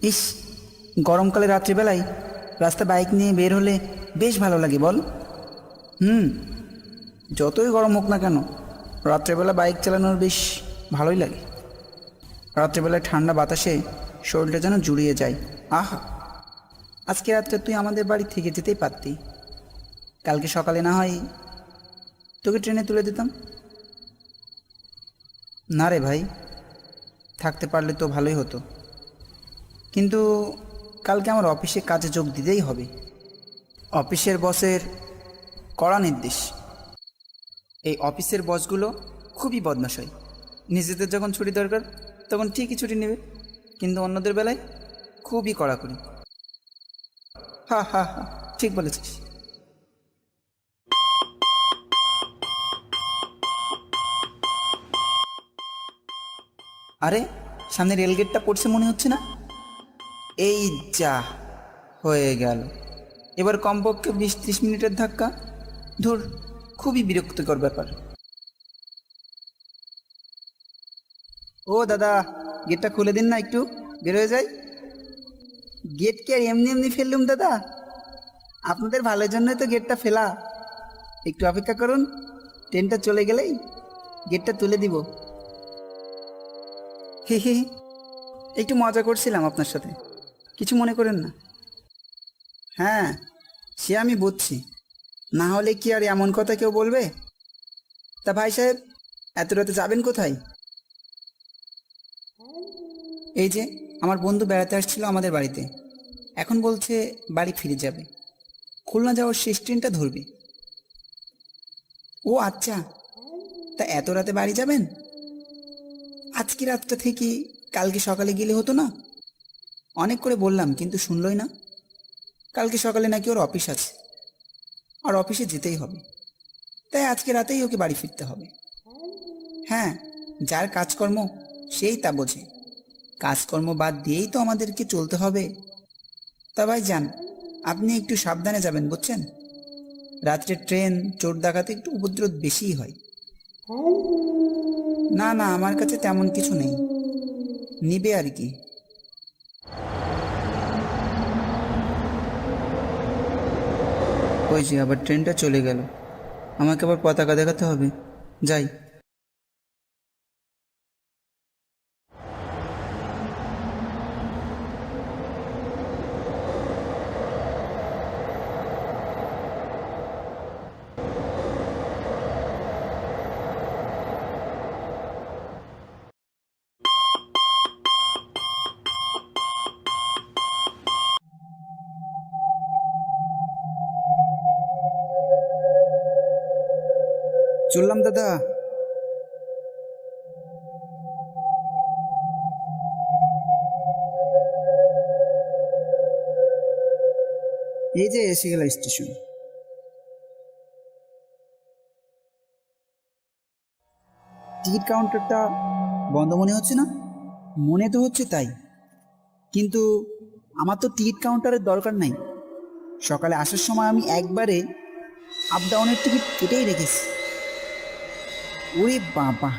ইস, গরমকালে রাত্রিবেলায় রাস্তা বাইক নিয়ে বের হলে বেশ ভালো লাগে বল। হুম, যতই গরম হোক না কেন, রাত্রেবেলা বাইক চালানোর বেশ ভালোই লাগে। রাত্রেবেলায় ঠান্ডা বাতাসে শরীরটা যেন জুড়িয়ে যায়। আহা, আজকে রাত্রে তুই আমাদের বাড়ি থেকে যেতেই পারতি। কালকে সকালে না হয় তোকে ট্রেনে তুলে দিতাম। না রে ভাই, থাকতে পারলে তো ভালোই হতো, কিন্তু কালকে আমার অফিসে কাজে যোগ দিতেই হবে। অফিসের বসের কড়া নির্দেশ। এই অফিসের বসগুলো খুবই বদমাশ হয়। নিজেদের যখন ছুটি দরকার তখন ঠিকই ছুটি নেবে, কিন্তু অন্যদের বেলায় খুবই কড়াকড়ি। হা হা হা, ঠিক বলেছিস। আরে, সামনে রেলগেটটা পড়ছে মনে হচ্ছে না? এই যা, হয়ে গেল। এবার কমপক্ষে 20-30 মিনিটের ধাক্কা। ধুর, খুবই বিরক্তিকর ব্যাপার। ও দাদা, গেটটা খুলে দিন না, একটু বের হয়ে যায়। গেট কি আর এমনি এমনি ফেললুম দাদা? আপনাদের ভালোর জন্যই তো গেটটা ফেলা। একটু অপেক্ষা করুন, ট্রেনটা চলে গেলেই গেটটা তুলে দিব। হি হি হি, একটু মজা করছিলাম আপনার সাথে, কিছু মনে করেন না। হ্যাঁ, সে আমি বুঝছি, না হলে কি আর এমন কথা কেউ বলবে? তা ভাই সাহেব, এত রাতে যাবেন কোথায়? এই যে, আমার বন্ধু বেড়াতে আসছিল আমাদের বাড়িতে, এখন বলছে বাড়ি ফিরে যাবে, খুলনা যাওয়ার শেষ ট্রেনটা ধরবে। ও আচ্ছা, তা এত রাতে বাড়ি যাবেন? আজকে রাতটা থেকে কালকে সকালে গেলে হতো না? অনেক করে বললাম কিন্তু শুনলই না। কালকে সকালে নাকি ওর অফিস আছে, আর অফিসে যেতেই হবে, তাই আজকে রাতেই ওকে বাড়ি ফিরতে হবে। হ্যাঁ, যার কাজকর্ম সেই তা বোঝে, কাজকর্ম বাদ দিয়েই তো আমাদেরকে চলতে হবে। তা ভাই যান, আপনি একটু সাবধানে যাবেন বুঝছেন? রাত্রে ট্রেন, চোর ডাকাতে একটু উপদ্রব বেশিই হয়। না না, আমার কাছে তেমন কিছু নেই, নিবে আর কি। ওই যে আবার ট্রেনটা চলে গেল, আমাকে আবার পতাকা দেখাতে হবে। যাই। চললাম দাদা। এই যে এসে গেল স্টেশন। টিকিট কাউন্টারটা বন্ধ মনে হচ্ছে না? মনে তো হচ্ছে তাই, কিন্তু আমার তো টিকিট কাউন্টারের দরকার নাই। সকালে আসার সময় আমি একবারে আপ ডাউনের টিকিট কেটেই রেখেছি। ওরে বাবা,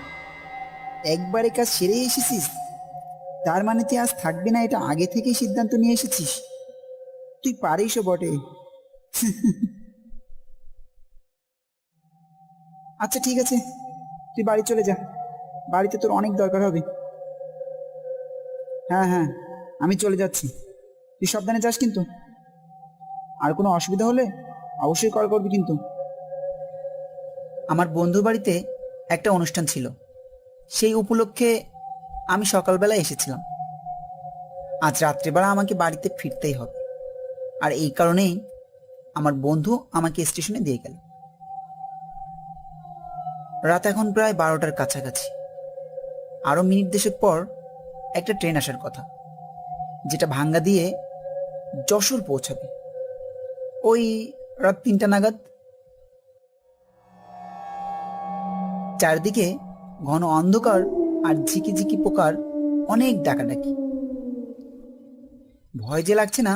একবারে কাজ সেরেই এসেছিস? তার মানে তুই আজ থাকবি না, এটা আগে থেকেই সিদ্ধান্ত নিয়ে এসেছিস? তুই পারিসও বটে। আচ্ছা ঠিক আছে, তুই বাড়ি চলে যা, বাড়িতে তোর অনেক দরকার হবে। হ্যাঁ হ্যাঁ, আমি চলে যাচ্ছি, তুই সাবধানে যাস কিন্তু। আর কোনো অসুবিধা হলে অবশ্যই কল করবি কিন্তু। আমার বন্ধুর বাড়িতে একটা অনুষ্ঠান ছিল, সেই উপলক্ষে আমি সকালবেলা এসেছিলাম। আজ রাত্রেবেলা আমাকে বাড়িতে ফিরতেই হবে, আর এই কারণেই আমার বন্ধু আমাকে স্টেশনে দিয়ে গেল। রাত এখন প্রায় 12টার কাছাকাছি। আরো মিনিট দেশেক পর একটা ট্রেন আসার কথা, যেটা ভাঙ্গা দিয়ে যশোর পৌঁছাবে ওই রাত 3টা নাগাদ। চারদিকে ঘন অন্ধকার আর ঝিকিঝিকি পোকার অনেক ডাকাডাকি। ভয় যে লাগছে না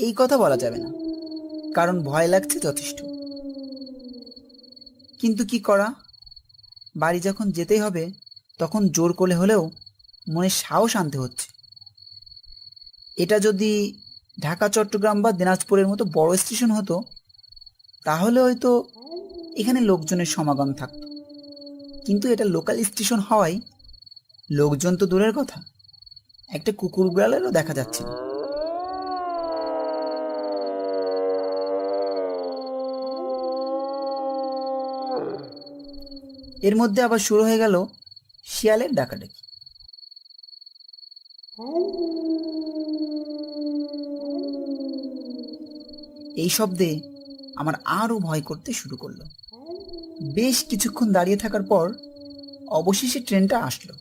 এই কথা বলা যাবে না, কারণ ভয় লাগছে যথেষ্ট। কিন্তু কি করা, বাড়ি যখন যেতেই হবে তখন জোর করে হলেও মনে সাহস আনতে হচ্ছে। এটা যদি ঢাকা, চট্টগ্রাম বা দিনাজপুরের মতো বড় স্টেশন হতো তাহলে হয়তো এখানে লোকজনের সমাগম থাকতো, কিন্তু এটা লোকাল স্টেশন হওয়ায় লোকজন তো দূরের কথা, একটা কুকুর বিড়ালেরও দেখা যাচ্ছে না। এর মধ্যে আবার শুরু হয়ে গেল শিয়ালের ডাকাডাকি। এই শব্দে আমার আরও ভয় করতে শুরু করলো। বেশ কিছুক্ষণ দাঁড়িয়ে থাকার পর অবশেষে ট্রেনটা আসলো।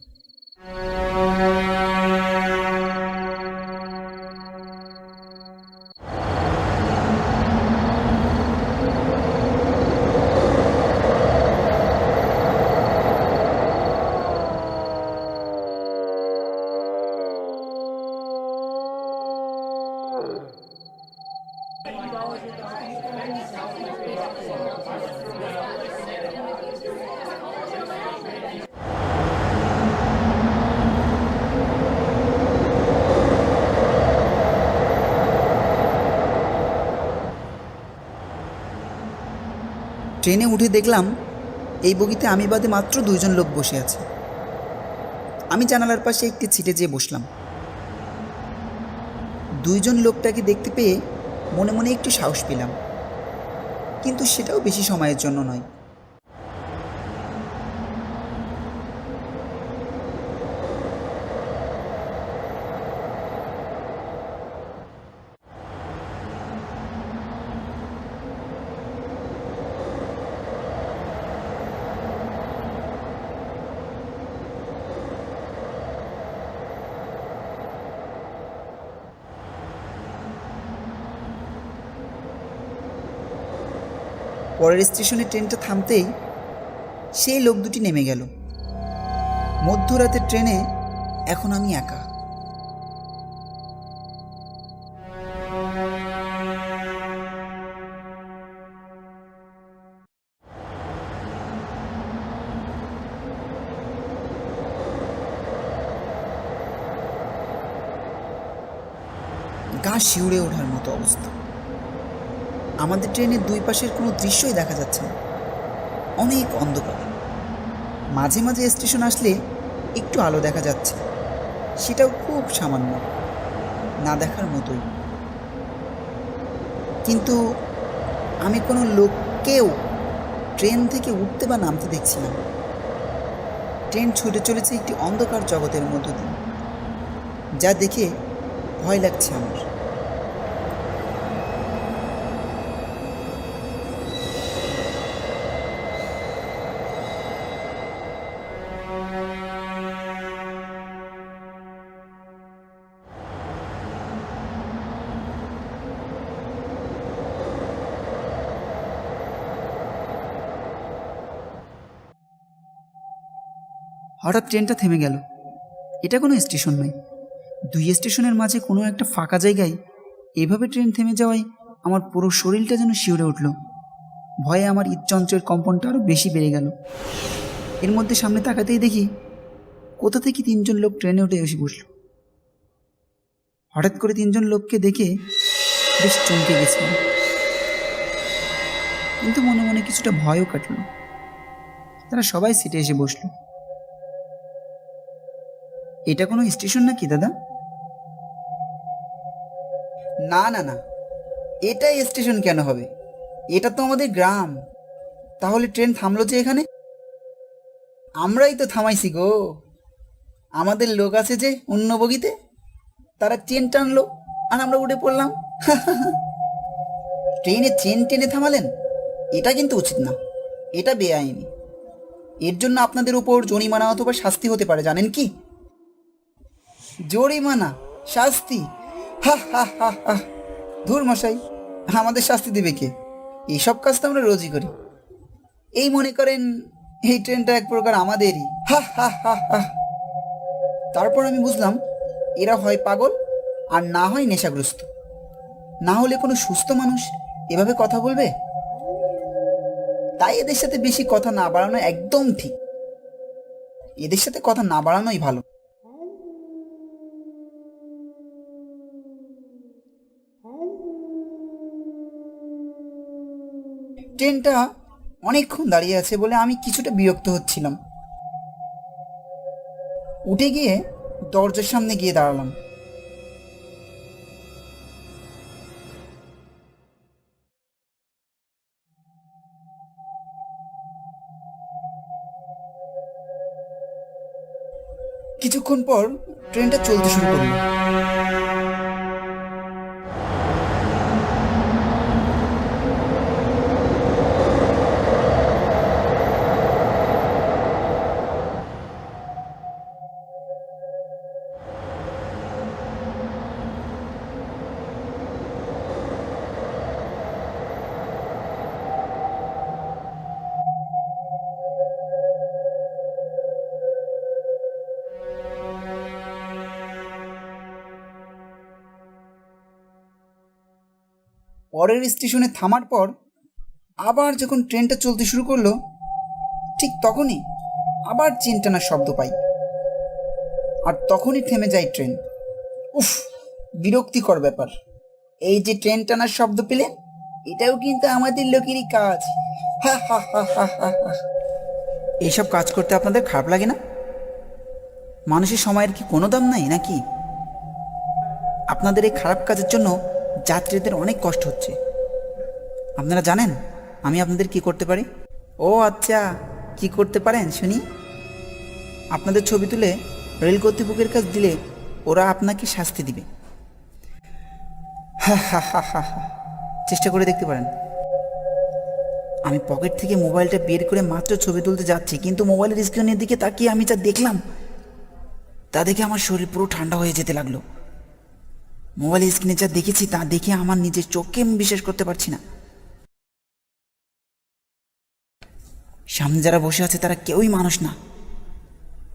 ট্রেনে উঠে দেখলাম এই বগিতে আমি বাদে মাত্র 2জন লোক বসে আছে। আমি জানালার পাশে একটি সিটে যেয়ে বসলাম। 2জন লোকটাকে দেখতে পেয়ে মনে মনে একটু সাহস পেলাম, কিন্তু সেটাও বেশি সময়ের জন্য নয়। পরের স্টেশনে ট্রেনটা থামতেই সেই লোক দুটি নেমে গেল। মধ্যরাতের ট্রেনে এখন আমি একা। গা শিউরে ওঠার মতো অবস্থা। আমাদের ট্রেনের দুই পাশের কোনো দৃশ্যই দেখা যাচ্ছে না, অনেক অন্ধকার। মাঝে মাঝে স্টেশন আসলে একটু আলো দেখা যাচ্ছে, সেটাও খুব সামান্য, না দেখার মতোই। কিন্তু আমি কোনো লোককেও ট্রেন থেকে উঠতে বা নামতে দেখছি না। ট্রেন ছুটে চলেছে একটি অন্ধকার জগতের মধ্য দিয়ে, যা দেখে ভয় লাগছে আমার। হঠাৎ ট্রেনটা থেমে গেল। এটা কোনো স্টেশন নয়, 2 স্টেশনের মাঝে কোনো একটা ফাঁকা জায়গায় এভাবে ট্রেন থেমে যাওয়ায় আমার পুরো শরীরটা যেন শিউরে উঠল। ভয়ে আমার হৃদযন্ত্রের কম্পনটা আরও বেশি বেড়ে গেল। এর মধ্যে সামনে তাকাতেই দেখি কোথা থেকে 3জন লোক ট্রেনে উঠে এসে বসল। হঠাৎ করে 3জন লোককে দেখে বেশ চমকে গেছিলাম, কিন্তু মনে মনে কিছুটা ভয়ও কাটল। তারা সবাই সিটে এসে বসলো। এটা কোনো স্টেশন নাকি দাদা? না না না, এটা স্টেশন কেন হবে? এটা তো আমাদের গ্রাম। তাহলে ট্রেন থামলো যে এখানে? আমরাই তো থামাইছি গো। আমাদের লোক আছে যে অন্য বগিতে, তারা চেন টানলো আর আমরা উঠে পড়লাম। ট্রেনে চেন টেনে থামালেন? এটা কিন্তু উচিত না, এটা বেআইনি। এর জন্য আপনাদের উপর জরিমানা অথবা শাস্তি হতে পারে, জানেন কি? জরিমানা, শাস্তি? হা হা হা হা। ধুর মশাই, আমাদের শাস্তি দেবে কে? এইসব কাজ তো আমরা রোজই করি। এই মনে করেন এই ট্রেনটা এক প্রকার আমাদেরই। হা হা হা হা। তারপর আমি বুঝলাম এরা হয় পাগল আর না হয় নেশাগ্রস্ত। না হলে কোনো সুস্থ মানুষ এভাবে কথা বলবে? তাই এদের সাথে বেশি কথা না বাড়ানো একদম ঠিক। এদের সাথে কথা না বাড়ানোই ভালো। ট্রেনটা অনেকক্ষণ দাঁড়িয়ে আছে বলে আমি কিছুটা বিরক্ত হচ্ছিলাম। উঠে গিয়ে দরজার সামনে গিয়ে দাঁড়ালাম। কিছুক্ষণ পর ট্রেনটা চলতে শুরু করলো। পরের স্টেশনে থামার পর আবার যখন ট্রেনটা চলতে শুরু করলো, ঠিক তখনই আবার চেন টানার শব্দ পাই, আর তখনই থেমে যায় ট্রেন। উফ, বিরক্তিকর ব্যাপার। এই যে ট্রেন টানার শব্দ পেলে, এটাও কিন্তু আমাদের লোকেরই কাজ। হা হা হা হা হা হা। এইসব কাজ করতে আপনাদের খারাপ লাগে না? মানুষের সময়ের কি কোনো দাম নাই নাকি? আপনাদের এই খারাপ কাজের জন্য যাত্রীদের অনেক কষ্ট হচ্ছে। আপনারা জানেন আমি আপনাদের কি করতে পারি? ও আচ্ছা, কি করতে পারেন শুনি? আপনাদের ছবি তুলে রেল কর্তৃপক্ষের কাছে দিলে ওরা আপনাকে শাস্তি দিবে। হা হা হা হা হা। চেষ্টা করে দেখতে পারেন। আমি পকেট থেকে মোবাইলটা বের করে মাত্র ছবি তুলতে যাচ্ছি, কিন্তু মোবাইলের স্ক্রিনের দিকে তাকিয়ে আমি যা দেখলাম তা দেখে আমার শরীর পুরো ঠান্ডা হয়ে যেতে লাগলো। মোবাইলের স্ক্রিনে যা দেখেছি তা দেখে আমার নিজের চোখকে আমি বিশ্বাস করতে পারছি না। সামনে যারা বসে আছে তারা কেউই মানুষ না,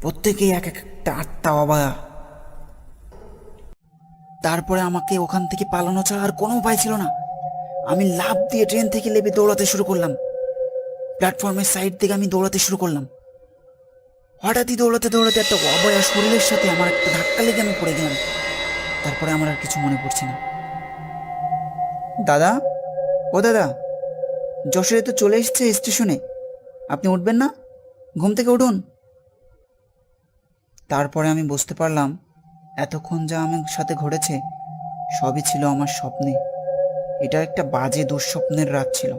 প্রত্যেকেই এক একটা আত্মা অবায়া। তারপরে আমাকে ওখান থেকে পালানো ছাড়া আর কোনো উপায় ছিল না। আমি লাফ দিয়ে ট্রেন থেকে লেবে দৌড়াতে শুরু করলাম। প্ল্যাটফর্মের সাইড থেকে আমি দৌড়াতে শুরু করলাম। হঠাৎই দৌড়াতে দৌড়াতে একটা অবয়া শরীরের সাথে আমার একটা ধাক্কা লেগে আমি পড়ে গেলাম। তারপরে আমার আর কিছু মনে পড়ছে না। দাদা, ও দাদা, যশোরে তো চলে এসছে স্টেশনে, আপনি উঠবেন না? ঘুম থেকে উঠুন। তারপরে আমি বুঝতে পারলাম এতক্ষণ যা আমার সাথে ঘটেছে সবই ছিল আমার স্বপ্নে। এটা একটা বাজে দুঃস্বপ্নের রাত ছিল।